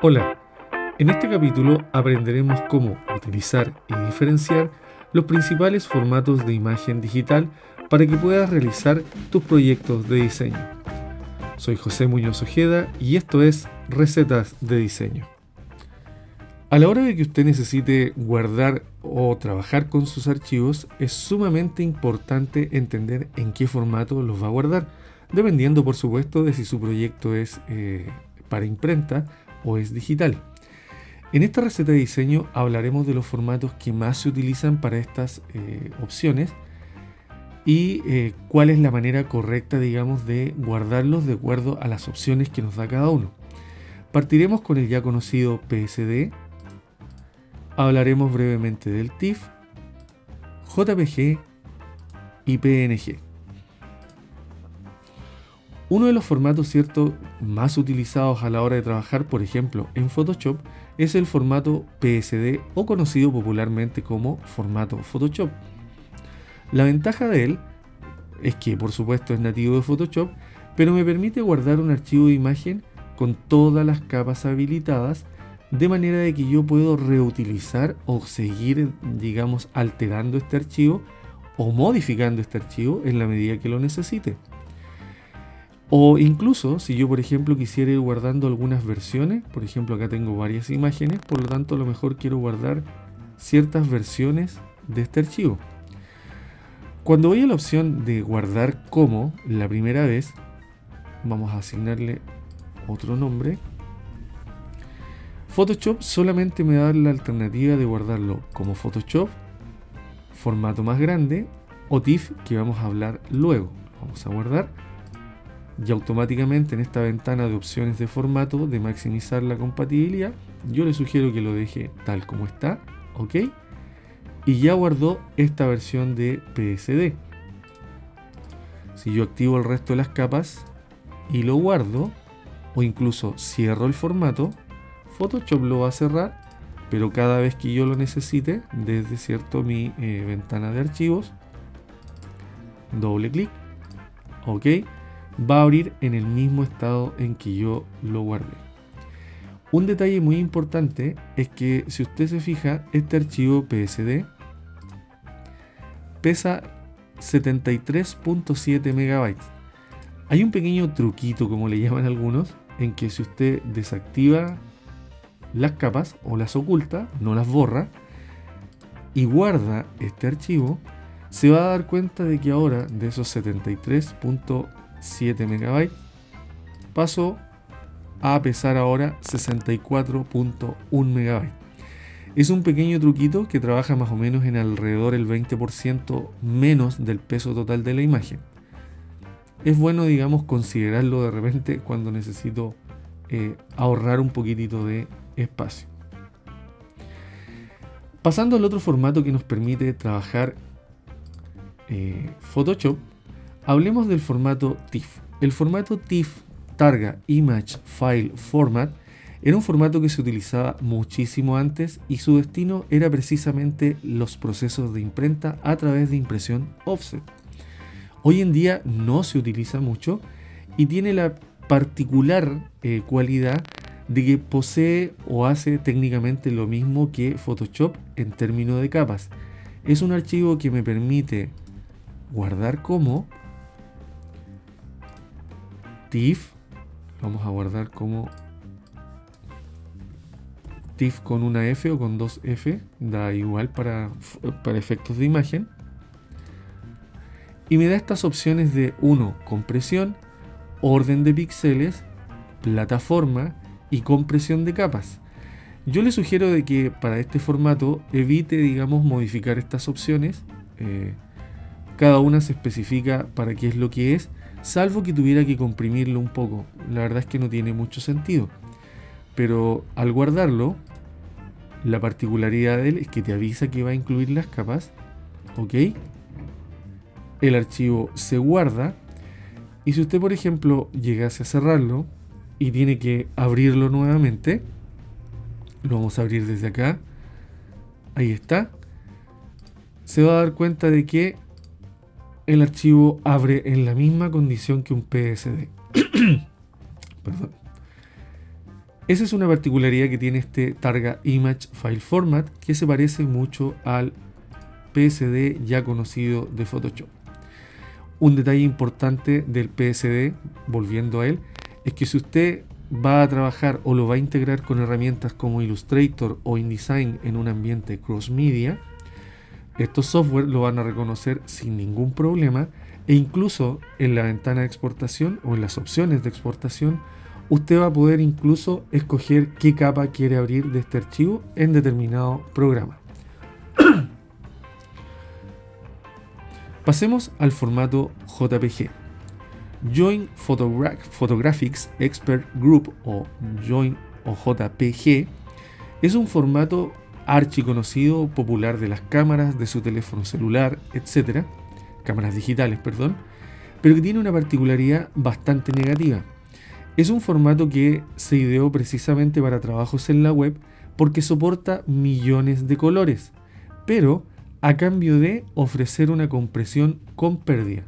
Hola, en este capítulo aprenderemos cómo utilizar y diferenciar los principales formatos de imagen digital para que puedas realizar tus proyectos de diseño. Soy José Muñoz Ojeda y esto es Recetas de Diseño. A la hora de que usted necesite guardar o trabajar con sus archivos, es sumamente importante entender en qué formato los va a guardar, dependiendo por supuesto de si su proyecto es para imprenta o es digital. En esta receta de diseño hablaremos de los formatos que más se utilizan para estas opciones y cuál es la manera correcta, digamos, de guardarlos de acuerdo a las opciones que nos da cada uno. Partiremos con el ya conocido PSD, hablaremos brevemente del TIFF, JPG y PNG. Uno de los formatos, ¿cierto?, más utilizados a la hora de trabajar, por ejemplo, en Photoshop, es el formato PSD o conocido popularmente como formato Photoshop. La ventaja de él es que, por supuesto, es nativo de Photoshop, pero me permite guardar un archivo de imagen con todas las capas habilitadas, de manera de que yo puedo reutilizar o seguir, digamos, alterando este archivo o modificando este archivo en la medida que lo necesite. O incluso, si yo por ejemplo quisiera ir guardando algunas versiones, por ejemplo acá tengo varias imágenes, por lo tanto a lo mejor quiero guardar ciertas versiones de este archivo. Cuando voy a la opción de guardar como la primera vez, vamos a asignarle otro nombre. Photoshop solamente me da la alternativa de guardarlo como Photoshop, formato más grande, o TIFF, que vamos a hablar luego. Vamos a guardar. Y automáticamente en esta ventana de opciones de formato, de maximizar la compatibilidad, yo le sugiero que lo deje tal como está, ¿ok? Y ya guardó esta versión de PSD. Si yo activo el resto de las capas y lo guardo, o incluso cierro el formato, Photoshop lo va a cerrar, pero cada vez que yo lo necesite, desde cierto mi ventana de archivos, doble clic, ¿ok? Va a abrir en el mismo estado en que yo lo guardé. Un detalle muy importante es que si usted se fija, este archivo PSD pesa 73.7 megabytes. Hay un pequeño truquito, como le llaman algunos, en que si usted desactiva las capas o las oculta, no las borra, y guarda este archivo, se va a dar cuenta de que ahora de esos 73.7 megabytes pasó a pesar ahora 64.1 megabytes. Es un pequeño truquito que trabaja más o menos en alrededor del 20% menos del peso total de la imagen. Es bueno, digamos, considerarlo de repente cuando necesito ahorrar un poquitito de espacio. Pasando al otro formato que nos permite trabajar Photoshop, hablemos del formato TIFF. El formato TIFF, Targa Image File Format, era un formato que se utilizaba muchísimo antes y su destino era precisamente los procesos de imprenta a través de impresión offset. Hoy en día no se utiliza mucho y tiene la particular cualidad de que posee o hace técnicamente lo mismo que Photoshop en términos de capas. Es un archivo que me permite guardar como TIFF, vamos a guardar como TIFF con una F o con dos F, da igual para efectos de imagen, y me da estas opciones de 1, compresión, orden de píxeles, plataforma y compresión de capas. Yo le sugiero de que para este formato evite, digamos, modificar estas opciones. Cada una se especifica para qué es lo que es, salvo que tuviera que comprimirlo un poco. La verdad es que no tiene mucho sentido. Pero al guardarlo, la particularidad de él es que te avisa que va a incluir las capas, ¿ok? El archivo se guarda y si usted, por ejemplo, llegase a cerrarlo y tiene que abrirlo nuevamente, lo vamos a abrir desde acá, ahí está, se va a dar cuenta de que el archivo abre en la misma condición que un PSD. Perdón. Esa es una particularidad que tiene este Targa Image File Format, que se parece mucho al PSD ya conocido de Photoshop. Un detalle importante del PSD, volviendo a él, es que si usted va a trabajar o lo va a integrar con herramientas como Illustrator o InDesign en un ambiente cross-media, estos software lo van a reconocer sin ningún problema, e incluso en la ventana de exportación o en las opciones de exportación, usted va a poder incluso escoger qué capa quiere abrir de este archivo en determinado programa. Pasemos al formato JPG. Joint Photographics Expert Group o Joint o JPG es un formato archiconocido, popular de las cámaras, de su teléfono celular, etc. Cámaras digitales, perdón, pero que tiene una particularidad bastante negativa. Es un formato que se ideó precisamente para trabajos en la web porque soporta millones de colores, pero a cambio de ofrecer una compresión con pérdida.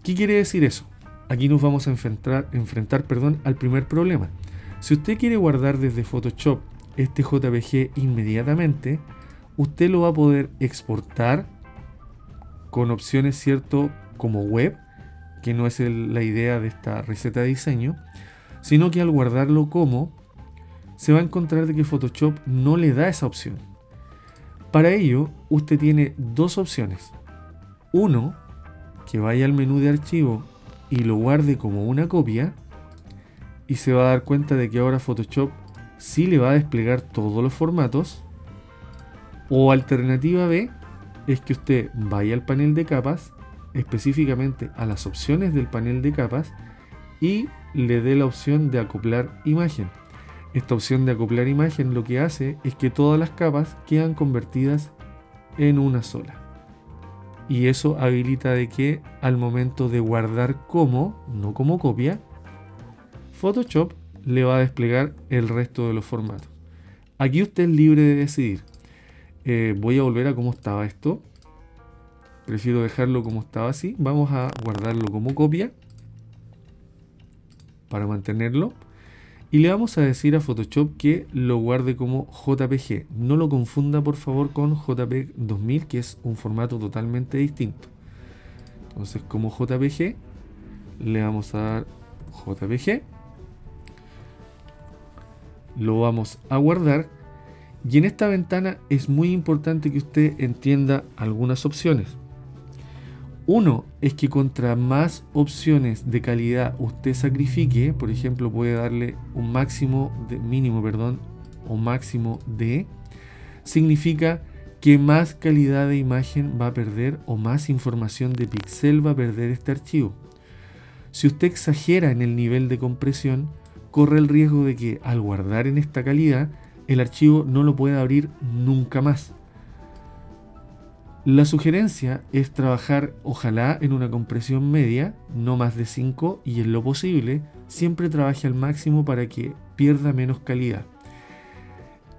¿Qué quiere decir eso? Aquí nos vamos a enfrentar al primer problema. Si usted quiere guardar desde Photoshop este JPG inmediatamente, usted lo va a poder exportar con opciones, ¿cierto?, como web, que no es la idea de esta receta de diseño, sino que al guardarlo como, se va a encontrar de que Photoshop no le da esa opción. Para ello, usted tiene dos opciones. Uno, que vaya al menú de archivo y lo guarde como una copia, y se va a dar cuenta de que ahora Photoshop sí le va a desplegar todos los formatos. O alternativa B, es que usted vaya al panel de capas, específicamente a las opciones del panel de capas, y le dé la opción de acoplar imagen. Esta opción de acoplar imagen lo que hace es que todas las capas quedan convertidas en una sola. Y eso habilita de que al momento de guardar como, no como copia, Photoshop le va a desplegar el resto de los formatos. Aquí usted es libre de decidir. Voy a volver a cómo estaba esto. Prefiero dejarlo como estaba así. Vamos a guardarlo como copia para mantenerlo. Y le vamos a decir a Photoshop que lo guarde como JPG. No lo confunda por favor con JPEG 2000, que es un formato totalmente distinto. Entonces, como JPG, le vamos a dar JPG. Lo vamos a guardar. Y en esta ventana es muy importante que usted entienda algunas opciones. Uno es que contra más opciones de calidad usted sacrifique, por ejemplo, puede darle un máximo de, significa que más calidad de imagen va a perder o más información de píxel va a perder este archivo. Si usted exagera en el nivel de compresión, corre el riesgo de que al guardar en esta calidad, el archivo no lo pueda abrir nunca más. La sugerencia es trabajar ojalá en una compresión media, no más de 5, y en lo posible siempre trabaje al máximo para que pierda menos calidad.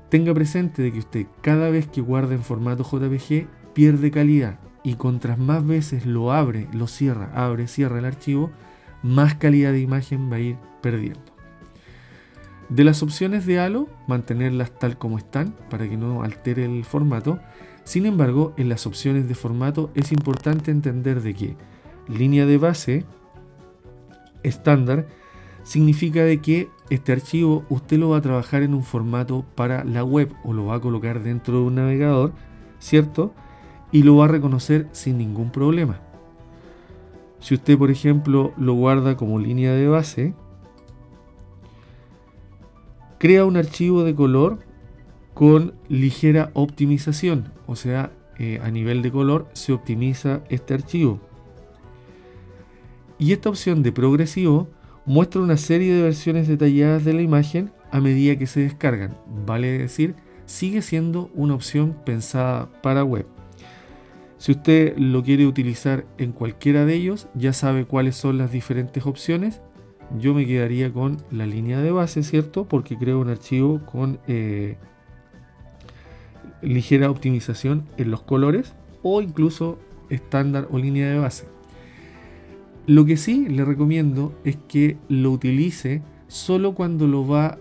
Tenga presente de que usted cada vez que guarda en formato JPG pierde calidad, y contras más veces lo abre, lo cierra, abre, cierra el archivo, más calidad de imagen va a ir perdiendo. De las opciones de halo, mantenerlas tal como están para que no altere el formato. Sin embargo, en las opciones de formato es importante entender de que línea de base estándar significa de que este archivo usted lo va a trabajar en un formato para la web o lo va a colocar dentro de un navegador, ¿cierto? Y lo va a reconocer sin ningún problema. Si usted, por ejemplo, lo guarda como línea de base, crea un archivo de color con ligera optimización, o sea, a nivel de color se optimiza este archivo. Y esta opción de progresivo muestra una serie de versiones detalladas de la imagen a medida que se descargan. Vale decir, sigue siendo una opción pensada para web. Si usted lo quiere utilizar en cualquiera de ellos, ya sabe cuáles son las diferentes opciones. Yo me quedaría con la línea de base, ¿cierto? Porque creo un archivo con ligera optimización en los colores o incluso estándar o línea de base. Lo que sí le recomiendo es que lo utilice solo cuando lo va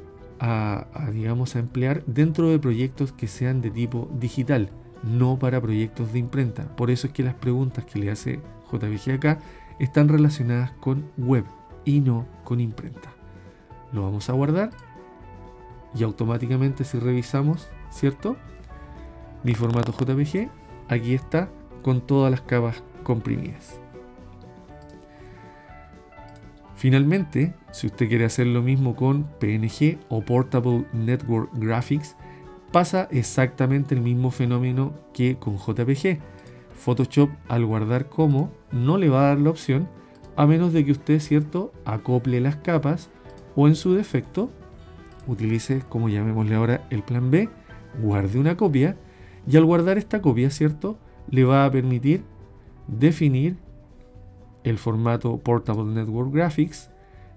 digamos, a emplear dentro de proyectos que sean de tipo digital, no para proyectos de imprenta. Por eso es que las preguntas que le hace JPG acá están relacionadas con web y no con imprenta. Lo vamos a guardar y automáticamente, si revisamos, ¿cierto?, mi formato JPG, aquí está con todas las capas comprimidas. Finalmente, si usted quiere hacer lo mismo con PNG o Portable Network Graphics, pasa exactamente el mismo fenómeno que con JPG. Photoshop, al guardar como, no le va a dar la opción, a menos de que usted, ¿cierto?, acople las capas o, en su defecto, utilice, como llamémosle ahora, el plan B, guarde una copia, y al guardar esta copia, ¿cierto?, le va a permitir definir el formato Portable Network Graphics,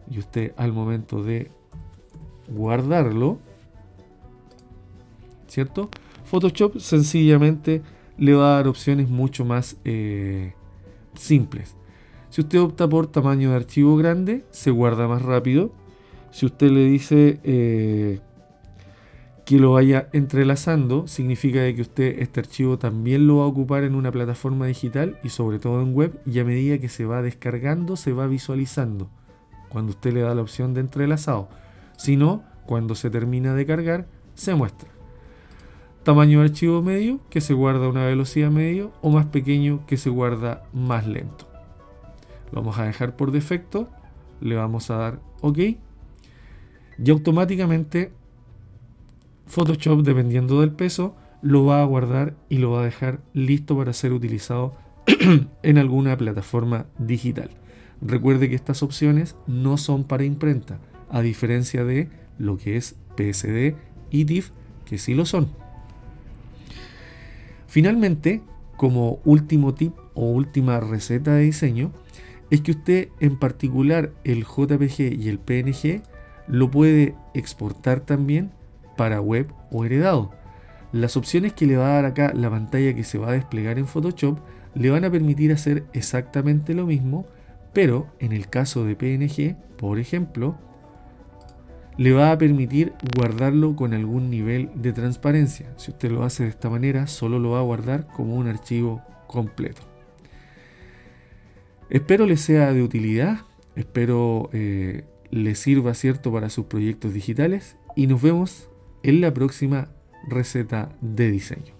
y usted, al momento de guardarlo, ¿cierto?, Photoshop sencillamente le va a dar opciones mucho más simples. Si usted opta por tamaño de archivo grande, se guarda más rápido. Si usted le dice que lo vaya entrelazando, significa que usted este archivo también lo va a ocupar en una plataforma digital y sobre todo en web, y a medida que se va descargando se va visualizando cuando usted le da la opción de entrelazado. Si no, cuando se termina de cargar, se muestra. Tamaño de archivo medio, que se guarda a una velocidad medio, o más pequeño, que se guarda más lento. Lo vamos a dejar por defecto, le vamos a dar OK, y automáticamente Photoshop, dependiendo del peso, lo va a guardar y lo va a dejar listo para ser utilizado en alguna plataforma digital. Recuerde que estas opciones no son para imprenta, a diferencia de lo que es PSD y TIFF, que sí lo son. Finalmente, como último tip o última receta de diseño, es que usted, en particular el JPG y el PNG, lo puede exportar también para web o heredado. Las opciones que le va a dar acá la pantalla que se va a desplegar en Photoshop le van a permitir hacer exactamente lo mismo, pero en el caso de PNG, por ejemplo, le va a permitir guardarlo con algún nivel de transparencia. Si usted lo hace de esta manera, solo lo va a guardar como un archivo completo. Espero les sea de utilidad, espero les sirva, ¿cierto?, para sus proyectos digitales, y nos vemos en la próxima receta de diseño.